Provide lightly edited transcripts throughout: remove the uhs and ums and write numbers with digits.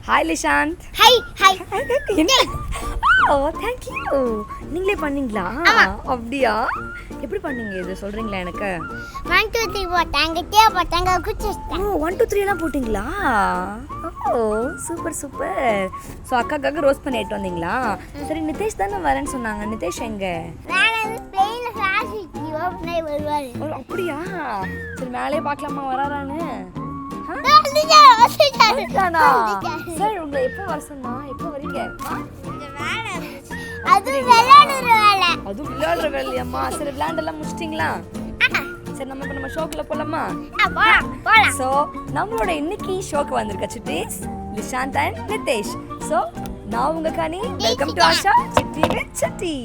Hi Lishanth. Hi hi. Oh thank you. நீங்களே பண்ணீங்களா? அப்படியா? எப்படி பண்ணீங்க இது சொல்றீங்களா எனக்கு? 1 2 3 போட்டாங்க குச்சிட்டேன். ஓ 1 2 3 எல்லாம் போட்டிங்களா? ஓ சூப்பர் சூப்பர். ஸோ அக்காக்காக ரோஸ்ட் பண்ணி எடுத்து வந்தீங்களா? சரி நிதேஷ் தானே வரேன்னு சொன்னாங்க. நிதேஷ் எங்க? பிளேன்ல கிளாஸ் ஓபன் ஆகி வருவாரு. ஓ அப்படியா? சரி மேலே பார்க்கலாமா வராரான்னு? சார் உங்களை எப்போ வர சொன்னா? எப்போ வரீங்க? அது விளையாடுற வேலை. அது விளையாடுற வேலையாம்மா? சரி விளையாண்டெல்லாம் முடிச்சிட்டிங்களா? சரி நம்ம ஷோக்குள்ள போலாமா? போலாம். ஸோ நம்மளோட இன்னைக்கு ஷோக்கு வந்திருக்க சுட்டீஸ் லிஷாந்த் அண்ட் நிதேஷ். ஸோ நான் உங்க கனி. Welcome to Asha city with சட்டி.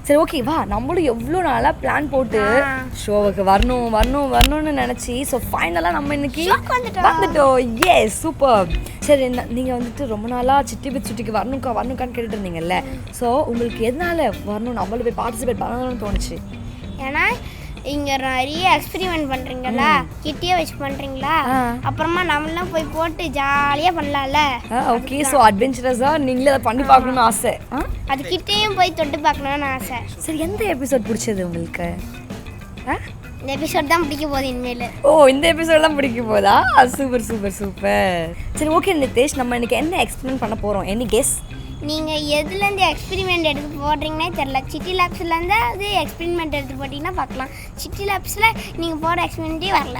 சரி ஓகே வா, நம்மளும் எவ்வளோ நாளாக பிளான் போட்டு ஷோவுக்கு வரணும்னு நினச்சி ஸோ ஃபைனலாக நம்ம இன்னைக்கு வந்துட்டோம். Yes super. சரி நீங்கள் வந்துட்டு ரொம்ப நாளாக சிட்டி வித் சுட்டிக்கு வரணும்க்கான்னு கேட்டுட்டு இருந்தீங்கல்ல. ஸோ உங்களுக்கு எதனால வரணும் நம்மளும் போய் பார்ட்டிசிபேட் பண்ணணும்னு தோணுச்சு? ஏன்னா இங்கே நிறைய எக்ஸ்பெரிமெண்ட் பண்ணுறீங்களா, கிட்டியே வச்சு பண்ணுறீங்களா, அப்புறமா நம்மளாம் போய் போட்டு ஜாலியாக பண்ணலாம்ல. ஓகே ஸோ அட்வென்ச்சரஸாக நீங்களே அதை பண்ணி பார்க்கணும்னு ஆசை. அது கிட்டேயும் போய் தொட்டு பார்க்கணும்னு ஆசை. சரி எந்த எபிசோட் பிடிச்சது உங்களுக்கு? இந்த எபிசோட் தான் பிடிக்க போகுது இனிமேல். ஓ இந்த எபிசோட் தான் பிடிக்க போதா? Super super super. சரி ஓகே நிதேஷ், நம்ம இன்னைக்கு என்ன எக்ஸ்பிளைன் பண்ண போகிறோம்? Any guess? நீங்கள் எதுலேருந்து எக்ஸ்பெரிமெண்ட் எடுத்து போடுறீங்கன்னே தெரில. சிட்டி லேப்ஸ்லேருந்து அது எக்ஸ்பெரிமெண்ட் எடுத்து போட்டிங்கன்னா பார்க்கலாம். சிட்டி லேப்ஸில் நீங்கள் போகிற எக்ஸ்பெரிமெண்ட்டே வரல.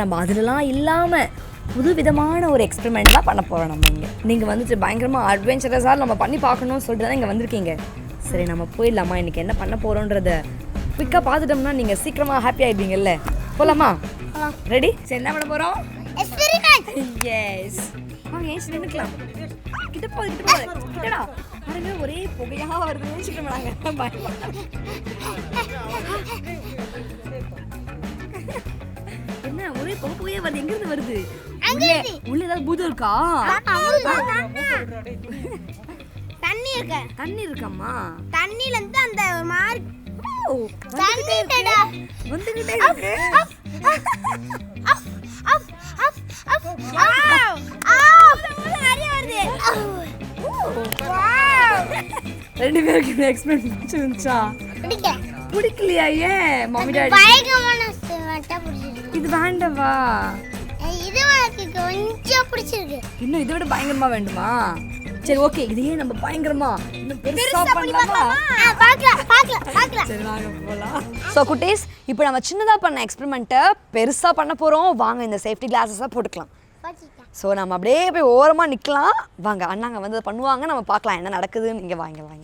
நம்ம அதுலலாம் இல்லாமல் புது விதமான ஒரு எக்ஸ்பெரிமெண்ட் தான் பண்ண போகிறோம் நம்ம இங்கே. நீங்கள் வந்துட்டு பயங்கரமாக அட்வென்ச்சரஸாக நம்ம பண்ணி பார்க்கணும்னு சொல்லிட்டு தான் இங்கே வந்திருக்கீங்க. சரி நம்ம போயிடலாமா? இன்றைக்கி என்ன பண்ண போகிறோன்றத குயிக்காக பார்த்துட்டோம்னா நீங்கள் சீக்கிரமாக ஹாப்பி ஆகிடுவீங்கல்ல. போகலாமா? ரெடி? சரி என்ன பண்ண போகிறோம்? எஸ் வாங்க ஏன் நின்றுக்கலாம். கிட்ட கிட்டடா பாருங்க ஒரே புகையாக வருதுன்னு சீக்கிரம் நாங்கள் என்ன ஒரே புகையா வருது? எங்கிருந்து வருது? உள்ள ஏதாவது பூதம் இருக்கா? தண்ணி இருக்காமா? தண்ணில இருந்து அந்த மாதிரி வந்துகிட்டே இருக்கு. ரெண்டு பேருக்கு இந்த எக்ஸ்பெரிமெண்ட் பிடிச்சிருந்துச்சா? பிடிக்கலையா? ஏன் மம்மி டாடி இது வேண்டவா? இது எனக்கு கொஞ்சம் பிடிச்சிருக்கு. இன்னும் இதை விட பயங்கரமா வேண்டுமா? சரி ஓகே இதையே நம்ம பயங்கரமா இன்னும் பெருசா பண்ணலாமா? பார்க்கலாம். சரி வாங்க போலாம். சோ குட்டீஸ், இப்போ நம்ம சின்னதா பண்ண எக்ஸ்பெரிமெண்ட்டை பெருசா பண்ண போறோம். வாங்க இந்த சேஃப்டி கிளாஸஸா போட்டுக்கலாம். ஸோ நம்ம அப்படியே போய் ஓரமாக நிற்கலாம். வாங்க அண்ணாங்க வந்து பண்ணுவாங்க, நம்ம பார்க்கலாம் என்ன நடக்குதுன்னு. இங்கே வாங்கலாம்.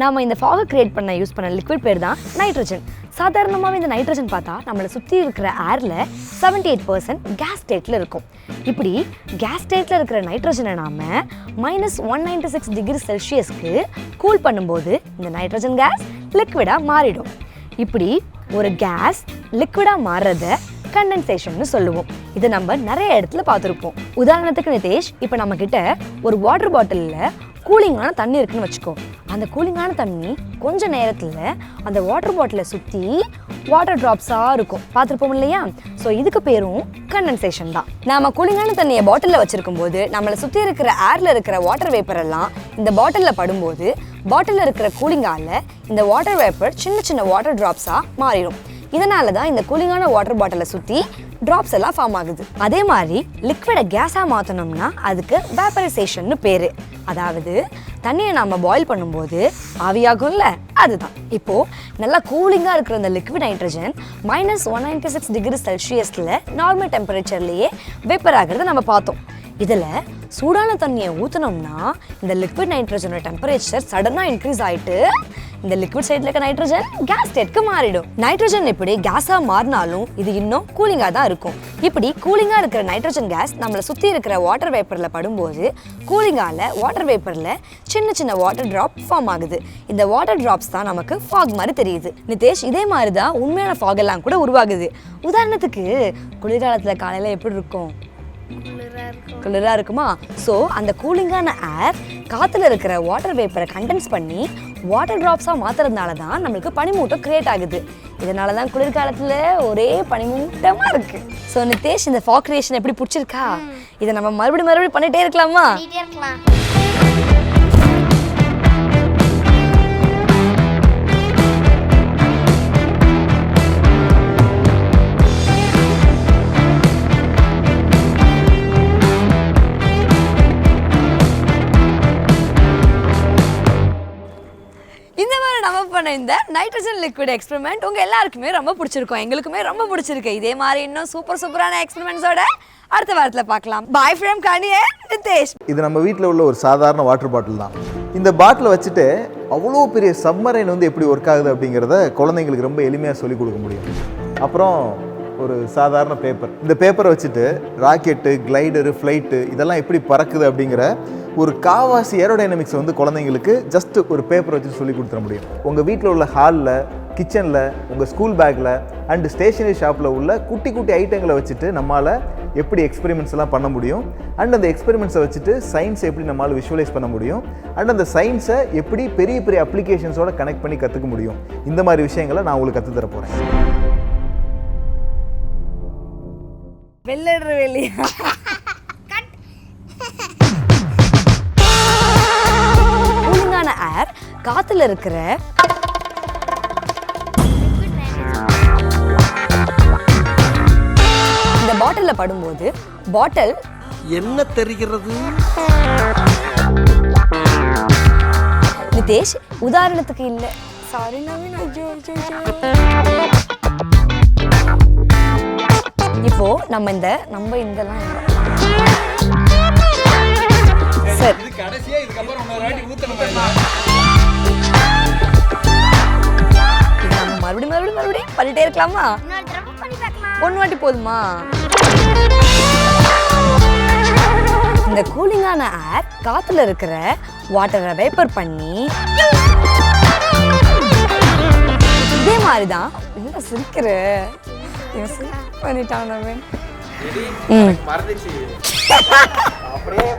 நாம் இந்த ஃபாகை க்ரியேட் பண்ண யூஸ் பண்ண லிக்விட் பேர் தான் நைட்ரஜன். சாதாரணமாகவே இந்த நைட்ரஜன் பார்த்தா நம்மளை சுற்றி இருக்கிற ஏரில் 78% கேஸ் ஸ்டேட்டில் இருக்கும். இப்படி கேஸ் ஸ்டேட்டில் இருக்கிற நைட்ரஜனை நாம் -196 டிகிரி செல்சியஸ்க்கு கூல் பண்ணும்போது இந்த நைட்ரஜன் கேஸ் லிக்விடாக மாறிடும். இப்படி ஒரு கேஸ் லிக்விடாக மாறுறத கண்டென்சேஷன்னு சொல்லுவோம். இதை நம்ம நிறைய இடத்துல பார்த்துருப்போம். உதாரணத்துக்கு நிதேஷ், இப்போ நம்மக்கிட்ட ஒரு வாட்டர் பாட்டிலில் கூலிங்கான தண்ணி இருக்குன்னு வச்சுக்கோ. அந்த கூலிங்கான தண்ணி கொஞ்ச நேரத்தில் அந்த வாட்டர் பாட்டிலை சுற்றி வாட்டர் ட்ராப்ஸாக இருக்கும், பார்த்துருப்போம் இல்லையா? ஸோ இதுக்கு பேரும் கண்டென்சேஷன் தான். நாம் கூலிங்கான தண்ணியை பாட்டிலில் வச்சுருக்கும் போது நம்மளை சுற்றி இருக்கிற ஏரில் இருக்கிற வாட்டர் வேப்பர் எல்லாம் இந்த பாட்டிலில் படும்போது பாட்டிலில் இருக்கிற கூலிங்கால் இந்த வாட்டர் வேப்பர் சின்ன வாட்டர் ட்ராப்ஸாக மாறிடும். இதனால தான் இந்த கூலிங்கான வாட்டர் பாட்டிலை சுற்றி ட்ராப்ஸ் எல்லாம் ஃபார்ம் ஆகுது. அதே மாதிரி லிக்விடை கேஸாக மாற்றணும்னா அதுக்கு வேப்பரைசேஷன்னு பேர். அதாவது தண்ணியை நம்ம பாயில் பண்ணும்போது ஆவியாகும்ல அதுதான். இப்போ நல்லா கூலிங்காக இருக்கிற இந்த லிக்விட் நைட்ரஜன் -196 டிகிரி செல்சியஸில் நார்மல் டெம்பரேச்சர்லேயே வேப்பர் ஆகிறத நம்ம பார்த்தோம். இதில் சூடான தண்ணியை ஊற்றினோம்னா இந்த லிக்விட் நைட்ரஜனோட டெம்பரேச்சர் சடனாக இன்க்ரீஸ் ஆகிட்டு இந்த லிக்விட் சைடில் இருக்க நைட்ரஜன் கேஸ் ஸ்டேட்க்கு மாறிடும். நைட்ரஜன் இப்படி கேஸாக மாறினாலும் இது இன்னும் கூலிங்காக தான் இருக்கும். இப்படி கூலிங்காக இருக்கிற நைட்ரஜன் கேஸ் நம்மளை சுற்றி இருக்கிற வாட்டர் வேப்பரில் படும்போது கூலிங்கால வாட்டர் வேப்பரில் சின்ன சின்ன வாட்டர் ட்ராப் ஃபார்ம் ஆகுது. இந்த வாட்டர் ட்ராப்ஸ் தான் நமக்கு ஃபாக் மாதிரி தெரியுது. நிதேஷ், இதே மாதிரி தான் உண்மையான ஃபாக் எல்லாம் கூட உருவாகுது. உதாரணத்துக்கு குளிர்காலத்தில் காலையில் எப்படி இருக்கும்? குளிராக இருக்குமா? ஸோ அந்த கூலிங்கான ஏர் காற்றுல இருக்கிற வாட்டர் வேப்பரை கண்டென்ஸ் பண்ணி வாட்டர் ட்ராப்ஸாக மாற்றுறதுனால தான் நம்மளுக்கு பனிமூட்டம் கிரியேட் ஆகுது. இதனால தான் குளிர்காலத்தில் ஒரே பனிமூட்டமாக இருக்கு. ஸோ நிதேஷ், இந்த ஃபாக் கிரியேஷன் எப்படி பிடிச்சிருக்கா? இதை நம்ம மறுபடியும் பண்ணிட்டே இருக்கலாமா? இந்த நைட்ரஜன் லிக்விட் எக்ஸ்பெரிமெண்ட் உங்க எல்லாருக்குமே ரொம்ப பிடிச்சிருக்கும். எங்களுக்குமே ரொம்ப பிடிச்சிருக்கு. இதே மாதிரி இன்னும் சூப்பரான எக்ஸ்பெரிமெண்ட்ஸோட அடுத்த வாரத்தில் பார்க்கலாம். Bye from Ghani and Nitesh. இது நம்ம வீட்டில் உள்ள ஒரு சாதாரண வாட்டர் பாட்டில் தான். இந்த பாட்டிலை வச்சுட்டு அவ்வளோ பெரிய சப்மரைன் வந்து எப்படி ஒர்க் ஆகுது அப்படிங்கிறத குழந்தைங்களுக்கு ரொம்ப எளிமையாக சொல்லிக் கொடுக்க முடியும். அப்புறம் ஒரு சாதாரண பேப்பர், இந்த பேப்பரை வச்சுட்டு ராக்கெட்டு, கிளைடரு, ஃப்ளைட்டு இதெல்லாம் எப்படி பறக்குது அப்படிங்கிற ஒரு காவாசி ஏரோடைனமிக்ஸ் வந்து குழந்தைங்களுக்கு ஜஸ்ட் ஒரு பேப்பரை வச்சுட்டு சொல்லி கொடுத்துட முடியும். உங்கள் வீட்டில் உள்ள ஹாலில், கிச்சனில், உங்கள் ஸ்கூல் பேக்கில் அண்டு ஸ்டேஷனரி ஷாப்பில் உள்ள குட்டி ஐட்டங்களை வச்சுட்டு நம்மளால் எப்படி எக்ஸ்பெரிமெண்ட்ஸ் எல்லாம் பண்ண முடியும், அண்ட் அந்த எக்ஸ்பெரிமெண்ட்ஸை வச்சுட்டு சயின்ஸை எப்படி நம்மளால் விஷுவலைஸ் பண்ண முடியும், அண்ட் அந்த சயின்ஸை எப்படி பெரிய அப்ளிகேஷன்ஸோட கனெக்ட் பண்ணி கற்றுக்க முடியும். இந்த மாதிரி விஷயங்களை நான் உங்களுக்கு கற்றுத்தர போகிறேன். கூலிங்கான ஏர் காத்துல இருக்கிற இந்த பாட்டில்ல படும்போது பாட்டில் என்ன தெரிகிறது? நிதேஷ், உதாரணத்துக்கு இல்ல, சாரி நவீன். இப்போ நம்ம இதெல்லாம் சார் கடைசியா இதுக்கு அப்புறம் இன்னொரு வாட்டி ஊத்தணும். நம்ம மறுபடியும் பண்ணிட்டே இருக்கலாமா? ஒன்று வாட்டி போதுமா? இந்த கூலிங்கான ஏர் காத்துல இருக்கிற வாட்டரை வேப்பர் பண்ணி இதே மாதிரி தான் என்ன சிரிக்கிற பண்ணிட்டான். மறந்துச்சு அப்படியே